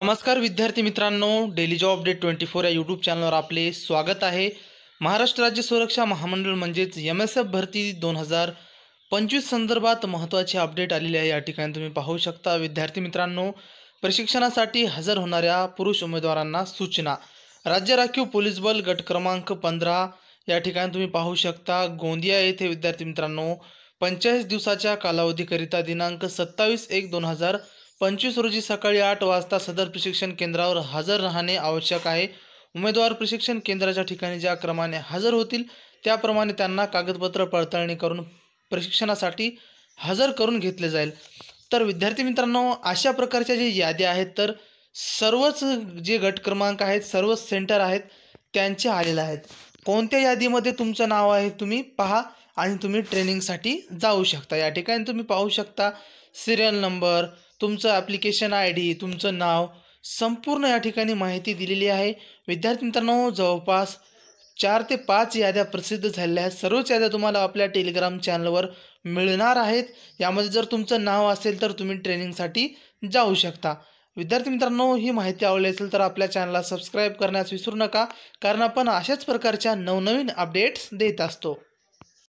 नमस्कार विद्यार्थी मित्रांनो, डेली जॉब अपडेट 24 या यूट्यूब चॅनलवर आपले स्वागत आहे। महाराष्ट्र राज्य सुरक्षा महामंडळ म्हणजेच MSF भरती 2025 संदर्भात महत्त्वाची अपडेट आलेली आहे। या ठिकाणी तुम्ही पाहू शकता विद्यार्थी मित्रांनो, प्रशिक्षणासाठी हजर होणाऱ्या पुरुष उमेदवारांना सूचना। राज्य राखीव पोलीस बल गट क्रमांक 15 या ठिकाणी तुम्ही पाहू शकता गोंदिया येथे विद्यार्थी मित्रांनो 45 दिवसाच्या कालावधीकरिता दिनांक 27/1/2025 रोजी सकाळी 8 वाजता सदर प्रशिक्षण केंद्रावर हजर राहणे आवश्यक आहे। उमेदवार प्रशिक्षण केंद्राच्या ठिकाणी ज्या क्रमाने हजर होतील त्याप्रमाणे त्यांना कागदपत्र पडताळणी करून प्रशिक्षणासाठी हजर करून घेतले जाईल। तर विद्यार्थी मित्रांनो, अशा प्रकारच्या जे याद्या आहेत तर सर्वच जे गट क्रमांक आहेत, सर्व सेंटर आहेत त्यांचे आलेले आहेत। कोणत्या यादीमध्ये तुमचं नाव आहे तुम्ही पहा आणि तुम्ही ट्रेनिंगसाठी जाऊ शकता। या ठिकाणी तुम्ही पाहू शकता सिरियल नंबर, तुमचं ॲप्लिकेशन ID, तुमचं नाव, संपूर्ण या ठिकाणी माहिती दिलेली आहे। विद्यार्थी मित्रांनो, जवळपास 4 ते 5 याद्या प्रसिद्ध झालेल्या आहेत। सर्वच याद्या तुम्हाला आपल्या टेलिग्राम चॅनलवर मिळणार आहेत। यामध्ये जर तुमचं नाव असेल तर तुम्ही ट्रेनिंगसाठी जाऊ शकता। विद्यार्थी मित्रांनो, ही माहिती आवडली असेल तर आपल्या चॅनलला सबस्क्राईब करण्यास विसरू नका, कारण आपण अशाच प्रकारच्या नवनवीन अपडेट्स देत असतो।